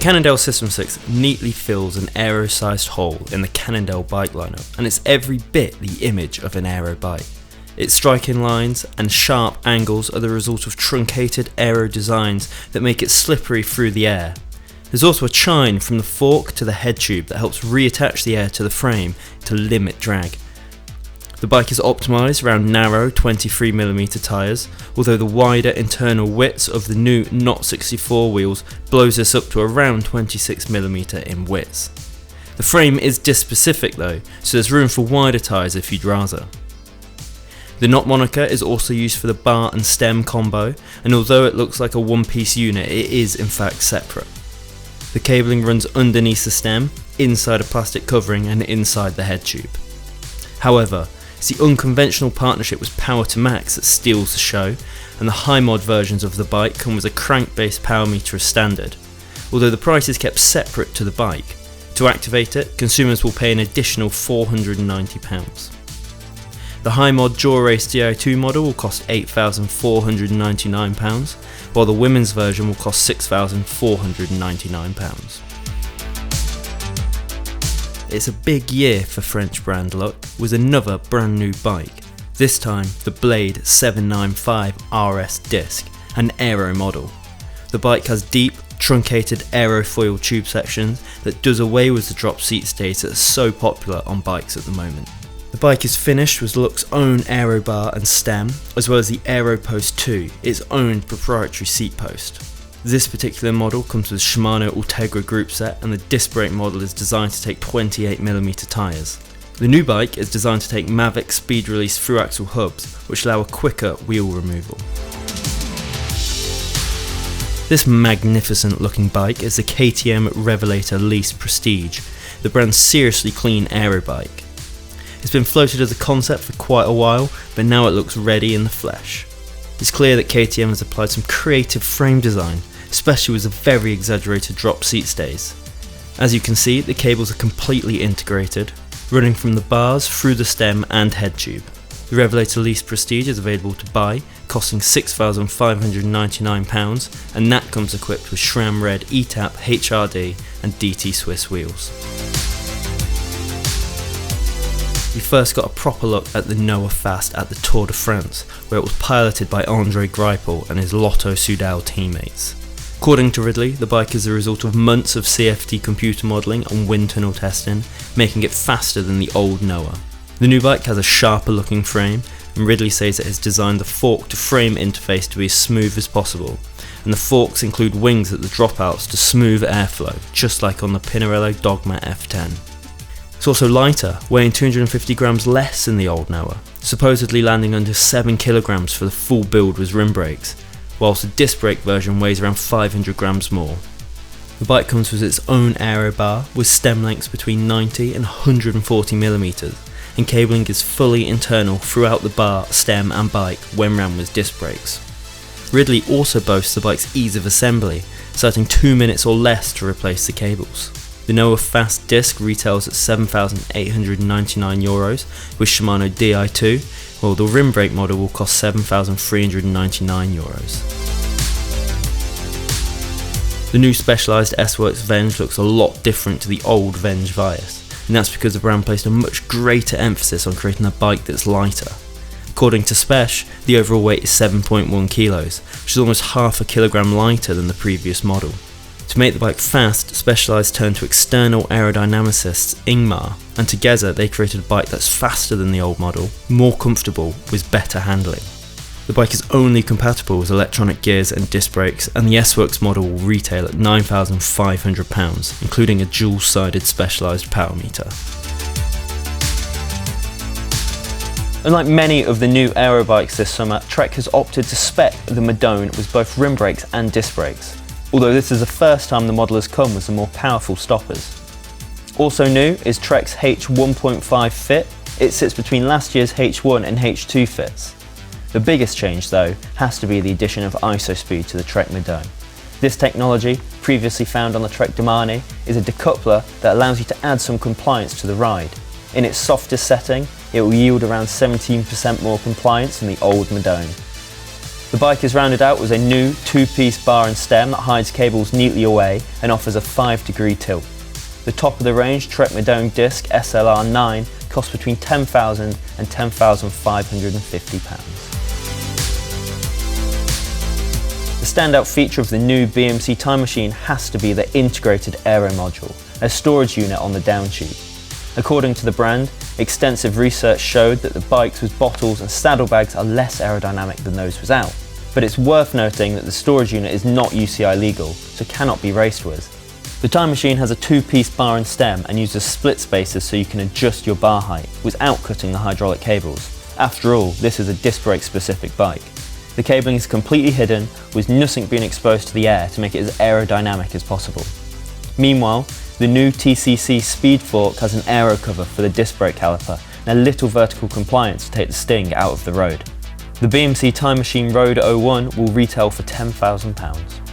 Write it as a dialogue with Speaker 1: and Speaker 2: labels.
Speaker 1: The Cannondale System 6 neatly fills an Aero-sized hole in the Cannondale bike lineup, and it's every bit the image of an Aero bike. Its striking lines and sharp angles are the result of truncated Aero designs that make it slippery through the air. There's also a chine from the fork to the head tube that helps reattach the air to the frame to limit drag. The bike is optimised around narrow 23mm tyres, although the wider internal widths of the new Knot 64 wheels blows this up to around 26mm in widths. The frame is disc specific though, so there's room for wider tyres if you'd rather. The Knot moniker is also used for the bar and stem combo, and although it looks like a one-piece unit, it is in fact separate. The cabling runs underneath the stem, inside a plastic covering and inside the head tube. However, it's the unconventional partnership with Power to Max that steals the show, and the high mod versions of the bike come with a crank-based power meter as standard, although the price is kept separate to the bike. To activate it, consumers will pay an additional £490. The high mod Jaw Race Di2 model will cost £8,499, while the women's version will cost £6,499. It's a big year for French brand luck with another brand new bike, this time the Blade 795 RS disc, an Aero model. The bike has deep, truncated aerofoil tube sections that does away with the drop seat stays that are so popular on bikes at the moment. The bike is finished with Look's own Aero bar and stem, as well as the Aero Post 2, its own proprietary seat post. This particular model comes with Shimano Ultegra group set, and the disc brake model is designed to take 28mm tyres. The new bike is designed to take Mavic speed release through axle hubs, which allow a quicker wheel removal. This magnificent looking bike is the KTM Revelator Least Prestige, the brand's seriously clean aero bike. It's been floated as a concept for quite a while, but now it looks ready in the flesh. It's clear that KTM has applied some creative frame design, especially with the very exaggerated drop seat stays. As you can see, the cables are completely integrated, running from the bars through the stem and head tube. The Revelator Least Prestige is available to buy, costing £6,599, and that comes equipped with SRAM Red ETAP HRD and DT Swiss wheels. We first got a proper look at the Noah Fast at the Tour de France, where it was piloted by Andre Greipel and his Lotto Soudal teammates. According to Ridley, the bike is the result of months of CFD computer modelling and wind tunnel testing, making it faster than the old Noah. The new bike has a sharper looking frame, and Ridley says it has designed the fork to frame interface to be as smooth as possible, and the forks include wings at the dropouts to smooth airflow, just like on the Pinarello Dogma F10. It's also lighter, weighing 250 grams less than the old Noah, supposedly landing under 7 kilograms for the full build with rim brakes, whilst the disc brake version weighs around 500 grams more. The bike comes with its own aero bar with stem lengths between 90 and 140mm, and cabling is fully internal throughout the bar, stem and bike when ran with disc brakes. Ridley also boasts the bike's ease of assembly, citing 2 minutes or less to replace the cables. The Noah Fast disc retails at €7,899 with Shimano Di2, while the rim brake model will cost €7,399. The new specialised S-Works Venge looks a lot different to the old Venge Vias, and that's because the brand placed a much greater emphasis on creating a bike that's lighter. According to Spesh, the overall weight is 7.1 kilos, which is almost half a kilogram lighter than the previous model. To make the bike fast, Specialized turned to external aerodynamicists Ingmar, and together they created a bike that's faster than the old model, more comfortable, with better handling. The bike is only compatible with electronic gears and disc brakes, and the S-Works model will retail at £9,500, including a dual-sided Specialized power meter. Unlike many of the new aero bikes this summer, Trek has opted to spec the Madone with both rim brakes and disc brakes, although this is the first time the model has come with some more powerful stoppers. Also new is Trek's H1.5 fit. It sits between last year's H1 and H2 fits. The biggest change though has to be the addition of ISO speed to the Trek Madone. This technology, previously found on the Trek Domani, is a decoupler that allows you to add some compliance to the ride. In its softest setting, it will yield around 17% more compliance than the old Madone. The bike is rounded out with a new 2-piece bar and stem that hides cables neatly away and offers a 5-degree tilt. The top of the range Trek Madone disc SLR9 costs between £10,000 and £10,550. The standout feature of the new BMC Time Machine has to be the integrated Aero module, a storage unit on the down tube. According to the brand, extensive research showed that the bikes with bottles and saddlebags are less aerodynamic than those without. But it's worth noting that the storage unit is not UCI legal, so cannot be raced with. The Time Machine has a 2-piece bar and stem and uses split spacers so you can adjust your bar height without cutting the hydraulic cables. After all, this is a disc brake specific bike. The cabling is completely hidden, with nothing being exposed to the air to make it as aerodynamic as possible. Meanwhile, the new TCC Speed Fork has an aero cover for the disc brake caliper and a little vertical compliance to take the sting out of the road. The BMC Time Machine Road 01 will retail for £10,000.